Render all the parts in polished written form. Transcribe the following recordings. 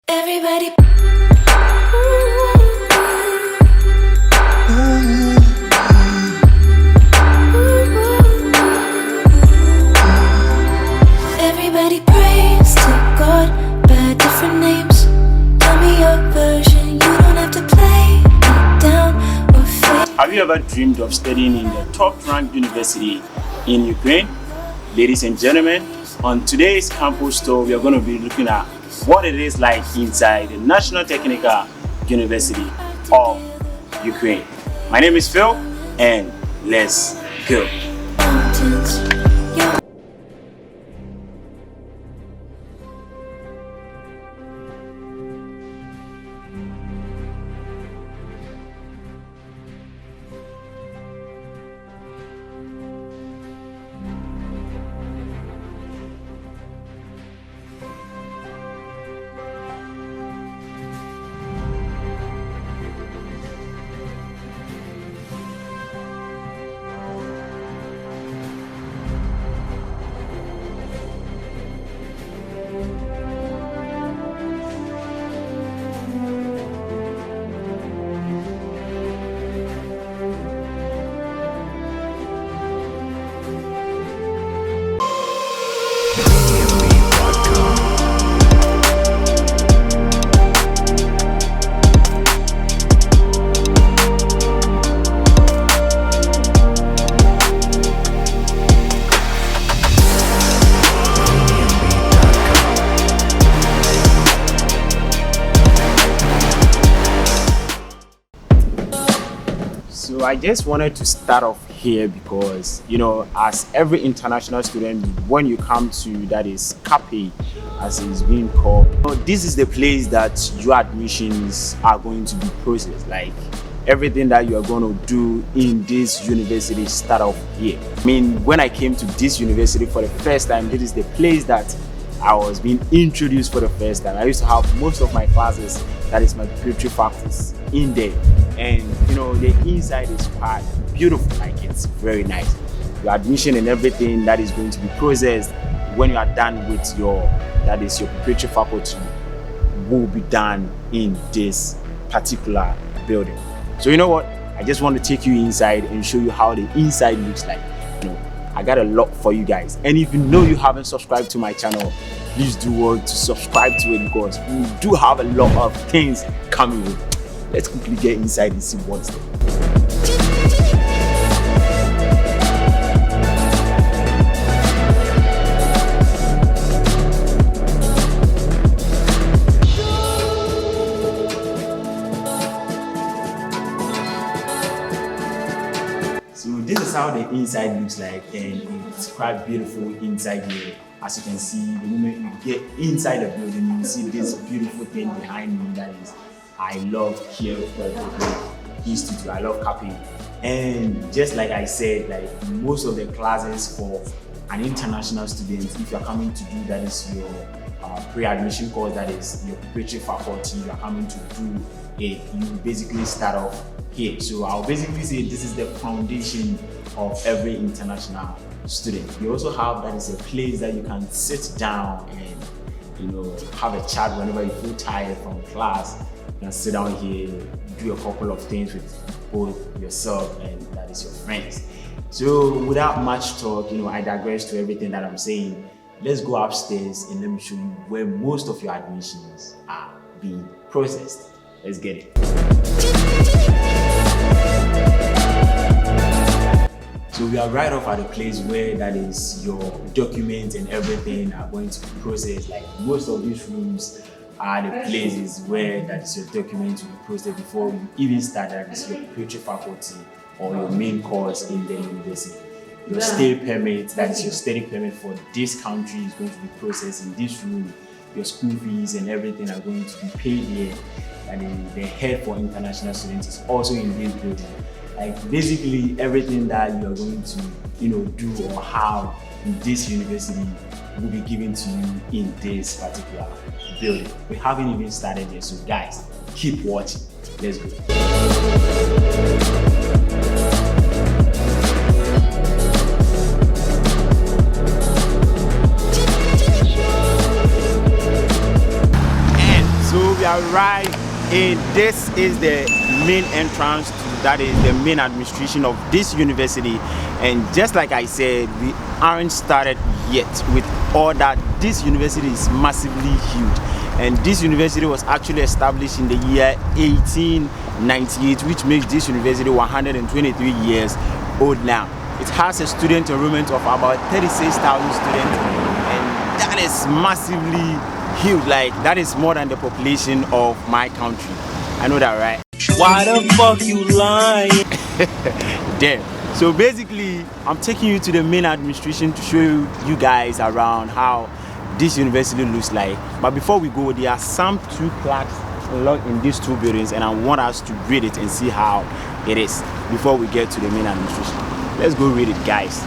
Everybody. Everybody prays to God by different names. Tell me your version, you don't have to play it down or fake. Have you ever dreamed of studying in the top-ranked university in Ukraine? Ladies and gentlemen, on today's campus tour, we are going to be looking at what it is like inside the National Technical University of Ukraine. My name is Phil, and let's go. Mountains, your So I just wanted to start off here because, as every international student, when you come to, that is CAPE, as it's being called, this is the place that your admissions are going to be processed. Like everything that you are going to do in this university start off here. I mean, when I came to this university for the first time, this is the place that I was being introduced for the first time. I used to have most of my classes, that is my preparatory faculties, in there. And the inside is quite beautiful, like it's very nice. Your admission and everything that is going to be processed when you are done with your preparatory faculty will be done in this particular building. So you know what? I just want to take you inside and show you how the inside looks like. I got a lot for you guys. And if you haven't subscribed to my channel, please do want to subscribe to it because we do have a lot of things coming in. Let's quickly get inside and see what's there. So this is how the inside looks like, and it's quite beautiful inside here. As you can see, the moment you get inside the building, you see this beautiful thing behind me. That is, I love Kyiv Institute. I love CAPE. And just like I said, like most of the classes for an international student, if you're coming to do that is your pre-admission course, that is your preparatory faculty, you're coming to do it, you basically start off here. So I'll basically say this is the foundation of every international student. You also have that is a place that you can sit down and have a chat whenever you feel tired from class. You can sit down here, do a couple of things with both yourself and that is your friends. So without much talk, I digress to everything that I'm saying. Let's go upstairs and let me show you where most of your admissions are being processed. Let's get it. So we are right off at the place where that is your documents and everything are going to be processed. Like most of these rooms are the places where that is your documents will be processed before you even start that is your preparatory faculty or your main course in the university. Your stay permit, that is your study permit for this country, is going to be processed in this room. Your school fees and everything are going to be paid here. And the head for international students is also in this building. Like basically everything that you are going to do or have in this university will be given to you in this particular building. We haven't even started yet, so guys, keep watching. Let's go. we arrive in, this is the main entrance to, that is the main administration of this university. And just like I said, we aren't started yet with all that. This university is massively huge, and this university was actually established in the year 1898, which makes this university 123 years old now. It has a student enrollment of about 36,000 students, and that is massively huge. Like, that is more than the population of my country. I know that, right? Why the fuck you lying? Damn. So basically, I'm taking you to the main administration to show you guys around how this university looks like. But before we go, there are some two plaques along in these two buildings, and I want us to read it and see how it is before we get to the main administration. Let's go read it, guys.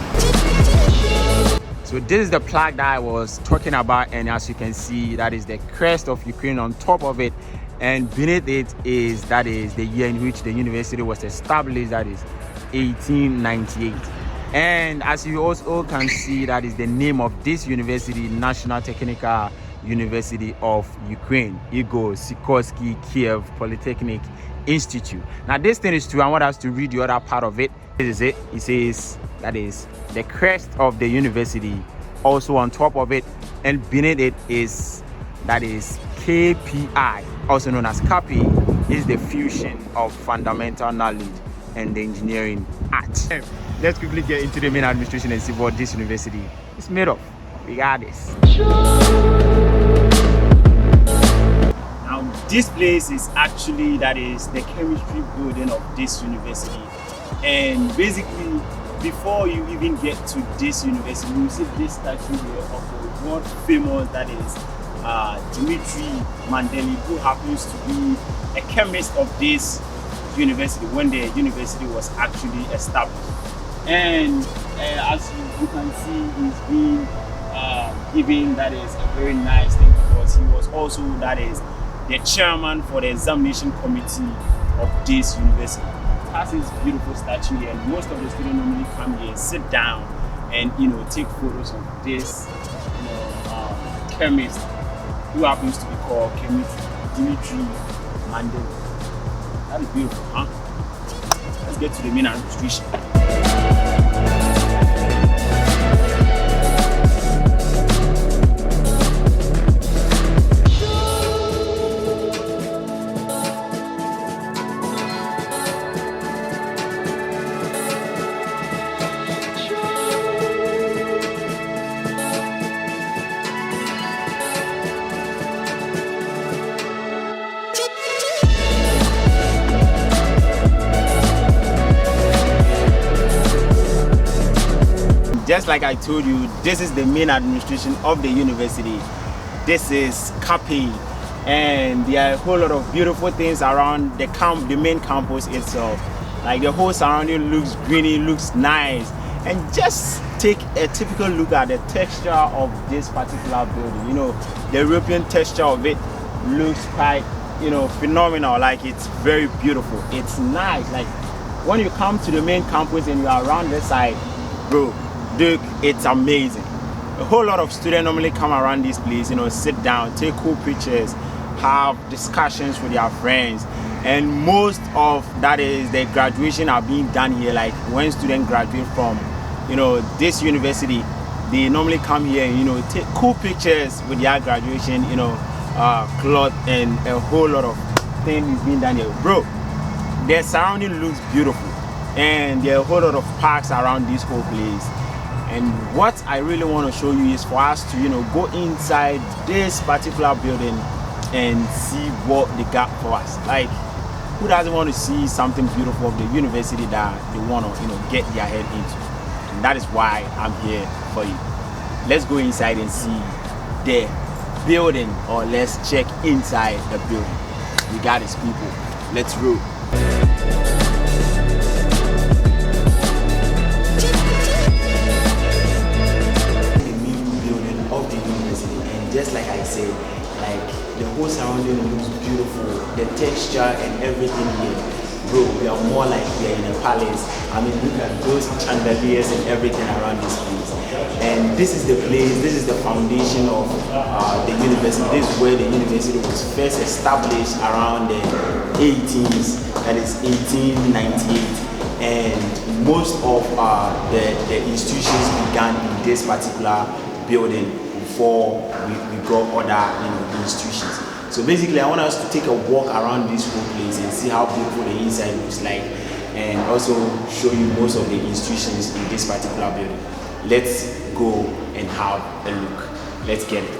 So this is the plaque that I was talking about, and as you can see, that is the crest of Ukraine on top of it, and beneath it is, that is the year in which the university was established, that is 1898. And as you also can see, that is the name of this university, National Technical University of Ukraine, Igor Sikorsky Kyiv Polytechnic Institute. Now this thing is true. I want us to read the other part of it. This is it. It says that is the crest of the university, also on top of it, and beneath it is, that is KPI, also known as CAPI, is the fusion of fundamental knowledge and the engineering art. Let's quickly get into the main administration and see what this university is made of. We got this. Now this place is actually, that is the chemistry building of this university. And basically, before you even get to this university, you see this statue here of the world famous, that is Dmitry Mandeli, who happens to be a chemist of this university when the university was actually established. And as you can see, he's been given, that is a very nice thing, because he was also, that is the chairman for the examination committee of this university. It has this beautiful statue here, and most of the students normally come here and sit down and take photos of this chemist who happens to be called Dmitry Mandela. That is beautiful, huh? Let's get to the main administration. Just like I told you, this is the main administration of the university. This is CAPI, and there are a whole lot of beautiful things around the main campus itself. Like, the whole surrounding looks greeny, looks nice. And just take a typical look at the texture of this particular building. The European texture of it looks quite, phenomenal. Like, it's very beautiful. It's nice. Like, when you come to the main campus and you are around this side, bro, look, it's amazing. A whole lot of students normally come around this place, sit down, take cool pictures, have discussions with their friends, and most of, that is, the graduation are being done here. Like, when students graduate from this university, they normally come here and take cool pictures with their graduation, cloth, and a whole lot of things being done here. Bro, their surrounding looks beautiful, and there are a whole lot of parks around this whole place. And what I really want to show you is for us to go inside this particular building and see what they got for us. Like, who doesn't want to see something beautiful of the university that they want to get their head into? And that is why I'm here for you. Let's go inside and see the building, or let's check inside the building. We got this, people. Let's roll. Just like I said, like, the whole surrounding looks beautiful, the texture and everything here bro, we are more like we are in a palace. I mean, look at those chandeliers and everything around this place. And this is the place, this is the foundation of the university. This is where the university was first established around the 18s, that is 1898. And most of the institutions began in this particular building before we got other institutions. So basically, I want us to take a walk around this whole place and see how beautiful the inside looks like, and also show you most of the institutions in this particular building. Let's go and have a look. Let's get it.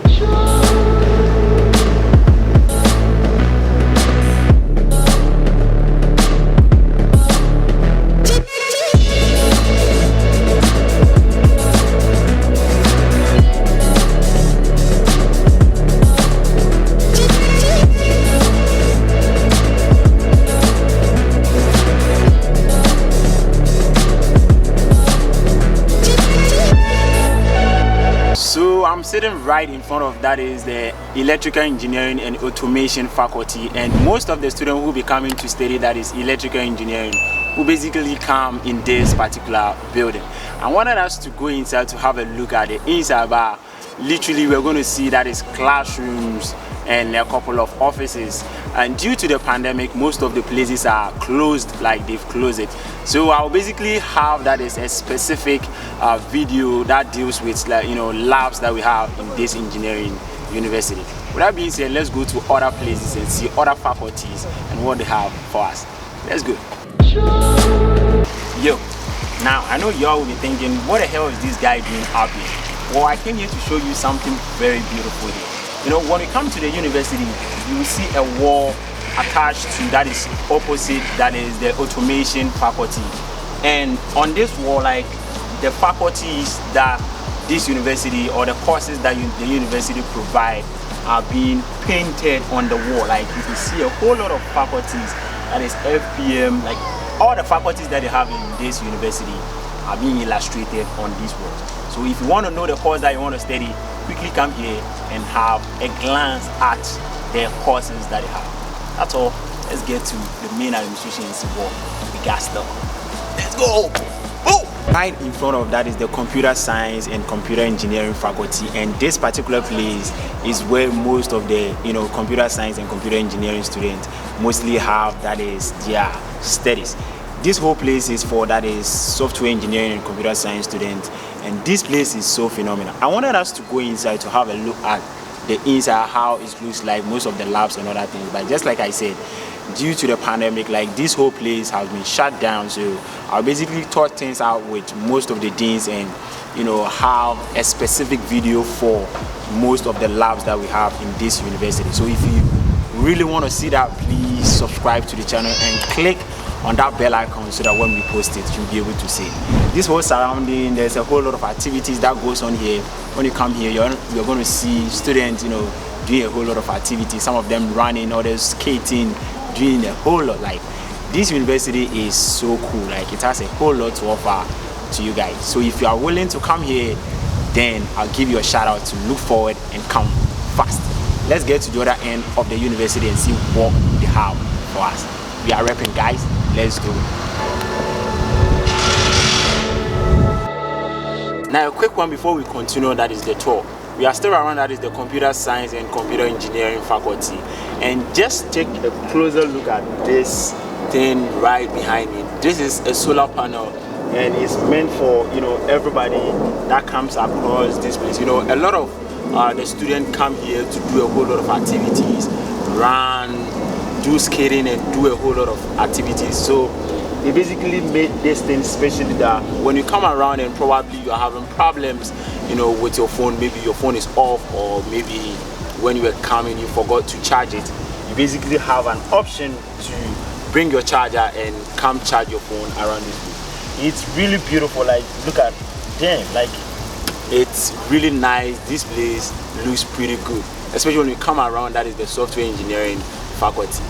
I'm sitting right in front of that is the electrical engineering and automation faculty, and most of the students who will be coming to study that is electrical engineering will basically come in this particular building. I wanted us to go inside to have a look at the inside, but literally we're going to see that is classrooms and a couple of offices, and due to the pandemic most of the places are closed, like they've closed it. So I'll basically have that is a specific video that deals with, like, labs that we have in this engineering university. With that being said, let's go to other places and see other faculties and what they have for us. Let's go. Yo, now I know y'all will be thinking, what the hell is this guy doing up here? Well, I came here to show you something very beautiful here. When you come to the university, you will see a wall attached to that is opposite, that is the automation faculty. And on this wall, like, the faculties that this university or the courses that the university provide are being painted on the wall. Like, you can see a whole lot of faculties, that is FPM, like all the faculties that they have in this university are being illustrated on these walls. So if you want to know the course that you want to study, quickly come here and have a glance at the courses that they have. That's all. Let's get to the main administration and see what we got stuff. Let's go! Oh! Right in front of that is the computer science and computer engineering faculty, and this particular place is where most of the computer science and computer engineering students mostly have that is their studies. This whole place is for that is software engineering and computer science students, and this place is so phenomenal. I wanted us to go inside to have a look at the inside, how it looks like, most of the labs and other things. But just like I said, due to the pandemic, like, this whole place has been shut down, so I basically thought things out with most of the deans and have a specific video for most of the labs that we have in this university. So if you really want to see that, please subscribe to the channel and click on that bell icon so that when we post it, you'll be able to see it. This whole surrounding, there's a whole lot of activities that goes on here. When you come here, you're going to see students doing a whole lot of activities, some of them running, others skating, doing a whole lot. Like, this university is so cool, like, it has a whole lot to offer to you guys. So if you are willing to come here, then I'll give you a shout out to look forward and come fast. Let's get to the other end of the university and see what they have for us. We are repping, guys. Let's go. Now a quick one before we continue, that is the tour. We are still around, that is the computer science and computer engineering faculty, and just take a closer look at this thing right behind me. This is a solar panel, and it's meant for everybody that comes across this place. A lot of the students come here to do a whole lot of activities, run, do skating, and do a whole lot of activities. So they basically made this thing specially that when you come around and probably you're having problems with your phone, maybe your phone is off, or maybe when you were coming you forgot to charge it, you basically have an option to bring your charger and come charge your phone around this place. It's really beautiful. Like, look at them, like, it's really nice. This place looks pretty good, especially when you come around, that is the software engineering faculty.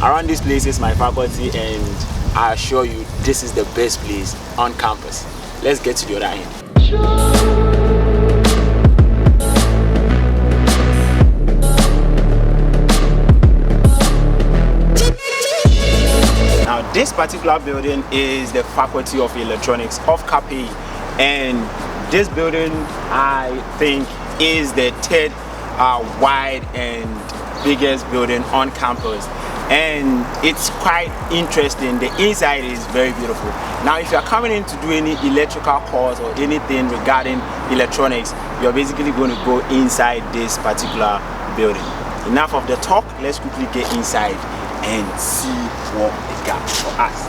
Around this place is my faculty, and I assure you this is the best place on campus. Let's get to the other end. Now this particular building is the Faculty of Electronics of Cafe, and this building I think is the third wide and biggest building on campus, and it's quite interesting. The inside is very beautiful. Now if you're coming in to do any electrical course or anything regarding electronics, you're basically going to go inside this particular building. Enough of the talk, let's quickly get inside and see what it got for us.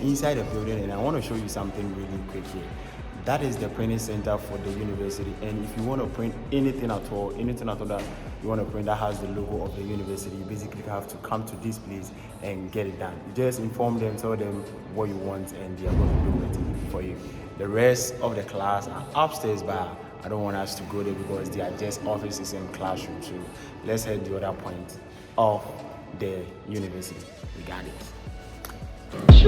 Inside the building, and I want to show you something really quick here. That is the printing center for the university, and if you want to print anything at all that you want to print that has the logo of the university, you basically have to come to this place and get it done. You just inform them, tell them what you want, and they are going to do it for you. The rest of the class are upstairs, but I don't want us to go there because they are just offices and classrooms. So let's head the other point of the university. We got it. We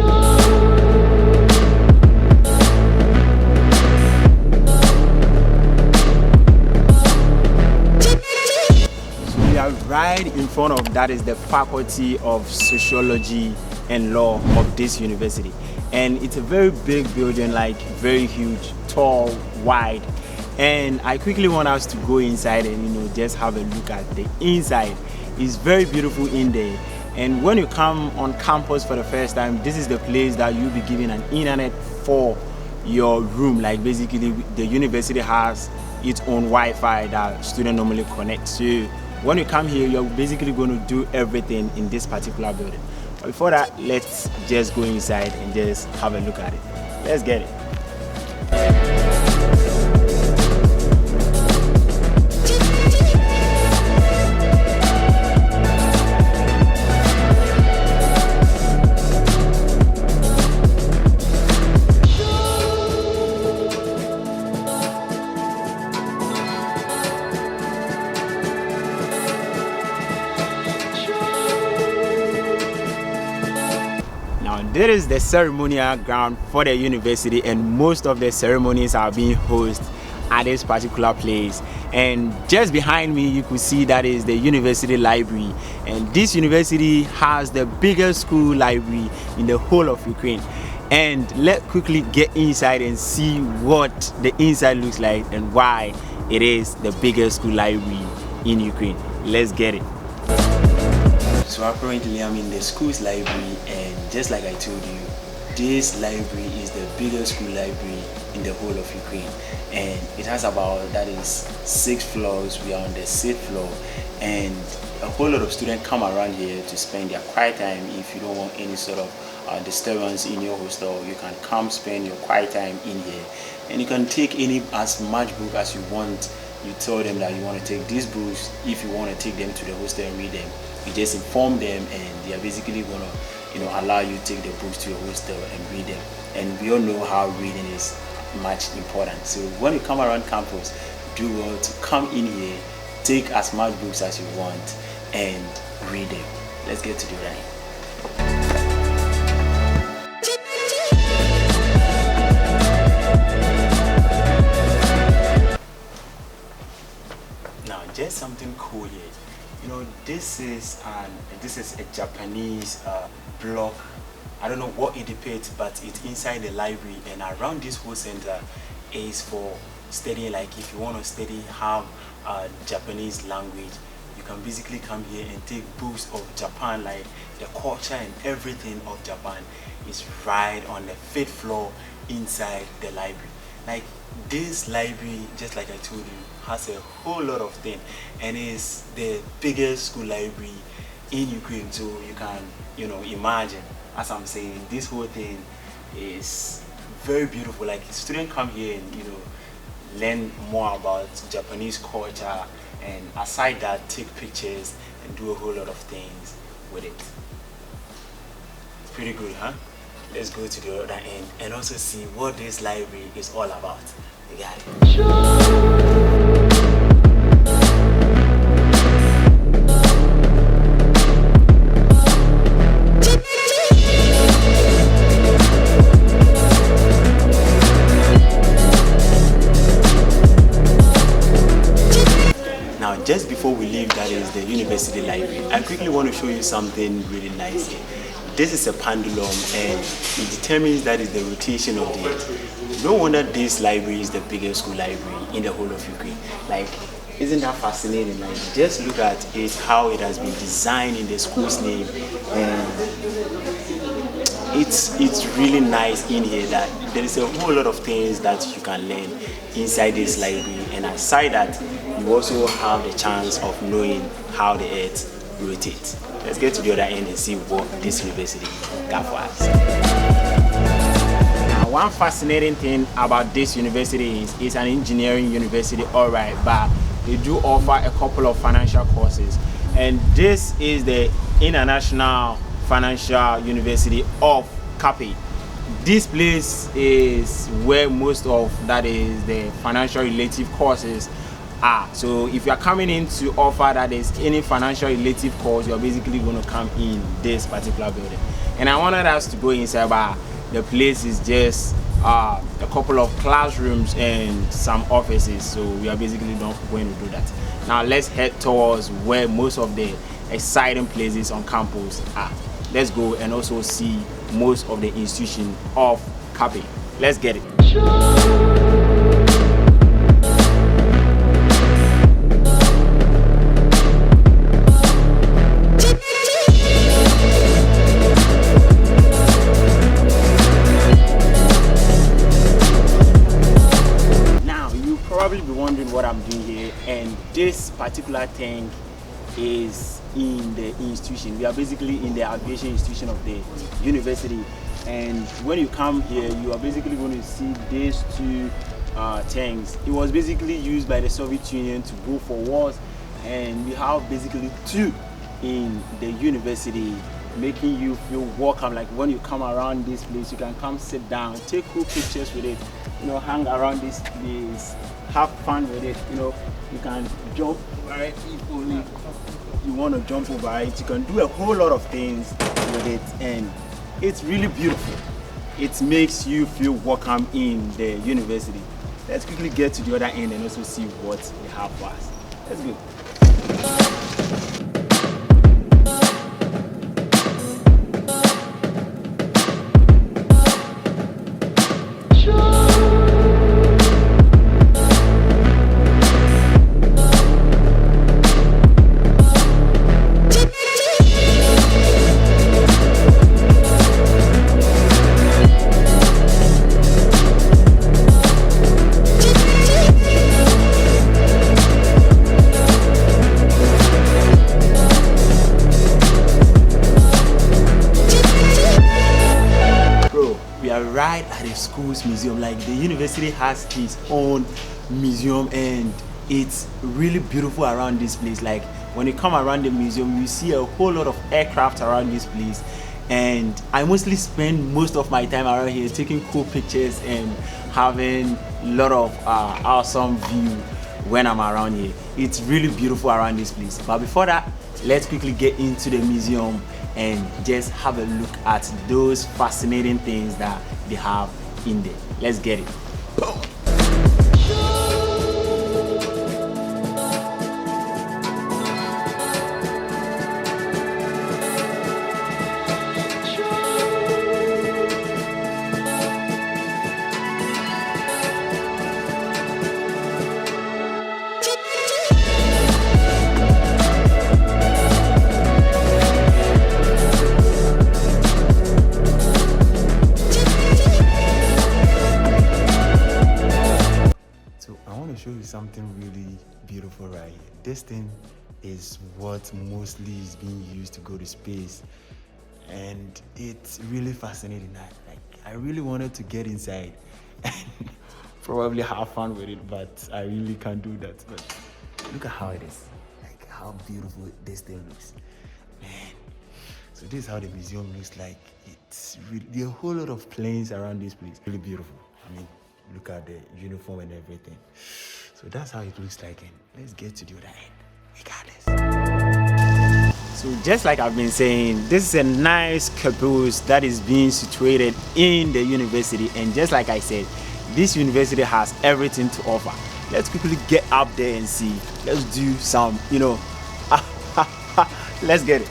are right in front of that is the Faculty of Sociology and Law of this university, and it's a very big building, like very huge, tall, wide, and I quickly want us to go inside and just have a look at the inside. It's very beautiful in there. And when you come on campus for the first time, this is the place that you'll be given an internet for your room. Like basically the university has its own Wi-Fi that students normally connect. So when you come here, you're basically going to do everything in this particular building. But before that, let's just go inside and just have a look at it. Let's get it. This is the ceremonial ground for the university, and most of the ceremonies are being hosted at this particular place. And just behind me you could see that is the university library, and this university has the biggest school library in the whole of Ukraine. And let's quickly get inside and see what the inside looks like and why it is the biggest school library in Ukraine. Let's get it. So apparently I'm in the school's library, and just like I told you, this library is the biggest school library in the whole of Ukraine, and it has about, that is 6 floors. We are on the 6th floor, and a whole lot of students come around here to spend their quiet time. If you don't want any sort of disturbance in your hostel, you can come spend your quiet time in here, and you can take as much book as you want. You tell them that you want to take these books. If you want to take them to the hostel and read them, you just inform them, and they are basically gonna allow you to take the books to your hostel and read them. And we all know how reading is much important. So when you come around campus, do well to come in here, take as much books as you want and read them. Let's get to the right. Now just something cool here. This is a Japanese block. I don't know what it depicts, but it's inside the library, and around this whole center is for studying. Like if you want to study how Japanese language, you can basically come here and take books of Japan, like the culture and everything of Japan is right on the 5th floor inside the library. Like this library, just like I told you, has a whole lot of things, and is the biggest school library in Ukraine. So you can imagine, as I'm saying, this whole thing is very beautiful. Like students come here and learn more about Japanese culture, and aside that, take pictures and do a whole lot of things with it. It's pretty good, huh? Let's go to the other end and also see what this library is all about. You got it. university library. I quickly want to show you something really nice here. This is a pendulum and it determines that is the rotation of the earth. No wonder this library is the biggest school library in the whole of Ukraine. Like, isn't that fascinating? Like, just look at it, how it has been designed in the school's name, and it's really nice in here that there is a whole lot of things that you can learn inside this library, and aside that, you also have the chance of knowing how the earth rotates. Let's get to the other end and see what this university got for us. Now, one fascinating thing about this university is it's an engineering university, alright, but they do offer a couple of financial courses, and this is the International Financial University of Kyiv. This place is where most of that is the financial relative courses are. So if you are coming in to offer that is any financial relative course, you're basically going to come in this particular building. And I wanted us to go inside, but the place is just a couple of classrooms and some offices, so we are basically not going to do that. Now let's head towards where most of the exciting places on campus are. Let's go and also see most of the institution of Kyiv. Let's get it. Probably be wondering what I'm doing here, and this particular thing is in the institution. We are basically in the aviation institution of the university, and when you come here you are basically going to see these two tanks. It was basically used by the Soviet Union to go for wars, and we have basically two in the university, making you feel welcome. Like when you come around this place, you can come sit down, take cool pictures with it, you know, hang around this place, have fun with it. You know, you can jump over it if only you want to jump over it. You can do a whole lot of things with it, and it's really beautiful. It makes you feel welcome in the university. Let's quickly get to the other end and also see what they have for us. Let's go. Right at the school's museum. Like, the university has its own museum, and it's really beautiful around this place. Like, when you come around the museum, you see a whole lot of aircraft around this place, and I mostly spend most of my time around here taking cool pictures and having a lot of awesome view when I'm around here. It's really beautiful around this place. But before that, let's quickly get into the museum and just have a look at those fascinating things that they have in there. Let's get it. Boom. Show you something really beautiful right here. This thing is what mostly is being used to go to space, and it's really fascinating. I really wanted to get inside and probably have fun with it, but I really can't do that. But look at how it is, like how beautiful this thing looks, man. So this is how the museum looks like. It's really, there are a whole lot of planes around this place. Really beautiful. I mean, look at the uniform and everything. So that's how it looks like, and let's get to the other end. We got this. So just like I've been saying, this is a nice campus that is being situated in the university, and just like I said, this university has everything to offer. Let's quickly get up there and see. Let's do some, you know, Let's get it.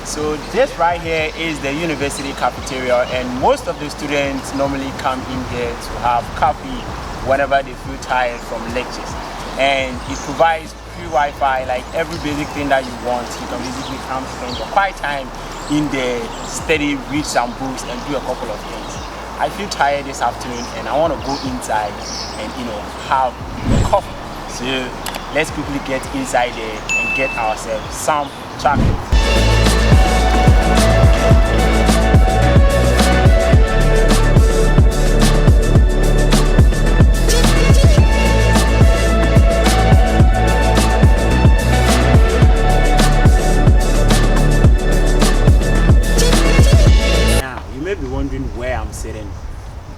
So this right here is the university cafeteria, and most of the students normally come in here to have coffee whenever they feel tired from lectures. And it provides free Wi-Fi, like every basic thing that you want. You can basically come spend your quiet time in there, study, read some books, and do a couple of things. I feel tired this afternoon, and I want to go inside and have coffee. So let's quickly get inside there and get ourselves some chocolate.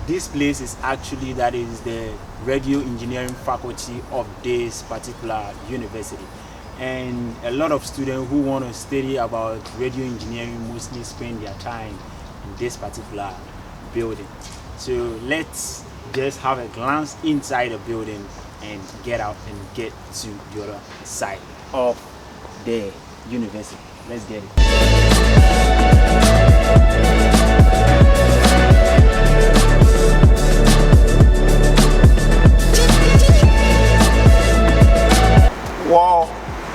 This place is actually, that is the radio engineering faculty of this particular university, and a lot of students who want to study about radio engineering mostly spend their time in this particular building. So let's just have a glance inside the building and get out and get to the other side of the university. Let's get it. Wow,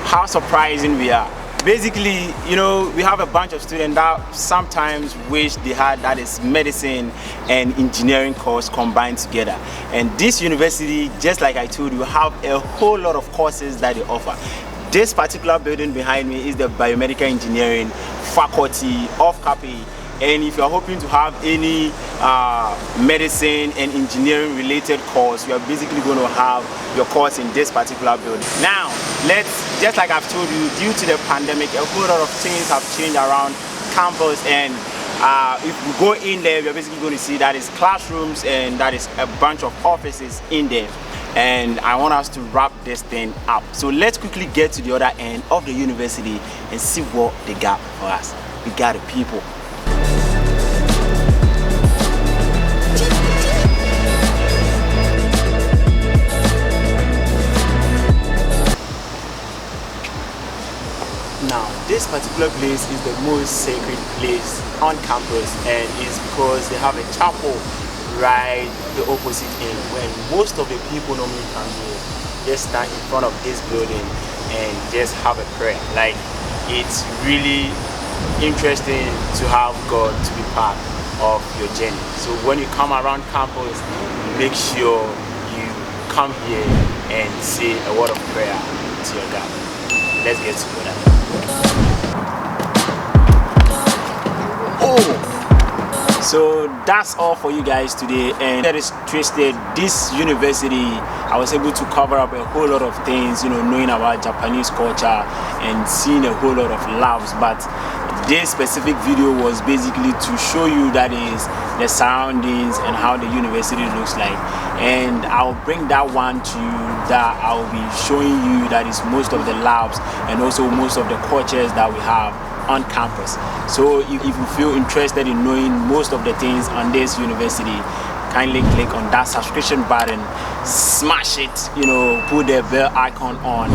how surprising we are. Basically, we have a bunch of students that sometimes wish they had, that is, medicine and engineering course combined together. And this university, just like I told you, have a whole lot of courses that they offer. This particular building behind me is the Biomedical Engineering faculty of Kyiv. And if you're hoping to have any medicine and engineering related course, you are basically going to have your course in this particular building. Now, just like I've told you, due to the pandemic, a whole lot of things have changed around campus, and if we go in there, we're basically going to see that is classrooms and that is a bunch of offices in there. And I want us to wrap this thing up. So let's quickly get to the other end of the university and see what they got for us. We got the people. Now, this particular place is the most sacred place on campus, and it's because they have a chapel right the opposite end, when most of the people normally come here, just stand in front of this building and just have a prayer. Like, it's really interesting to have God to be part of your journey. So when you come around campus, make sure you come here and say a word of prayer to your God. Let's get to that. So that's all for you guys today, and that is twisted. This university, I was able to cover up a whole lot of things, knowing about Japanese culture and seeing a whole lot of labs. But this specific video was basically to show you, that is, the surroundings and how the university looks like. And I'll bring that one to you, that I'll be showing you, that is, most of the labs and also most of the courses that we have on campus. So if you feel interested in knowing most of the things on this university, kindly click on that subscription button, smash it, put the bell icon on,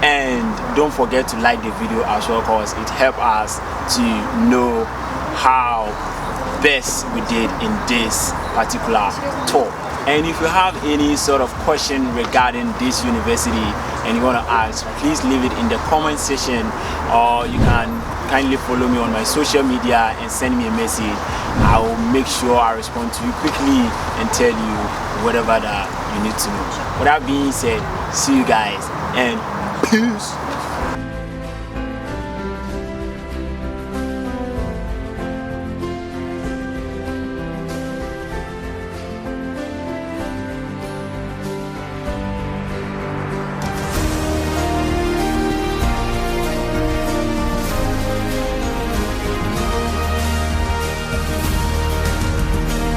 and don't forget to like the video as well, because it helps us to know how best we did in this particular tour. And if you have any sort of question regarding this university and you want to ask, please leave it in the comment section, or you can kindly follow me on my social media and send me a message. I will make sure I respond to you quickly and tell you whatever that you need to know. With that being said, see you guys and peace.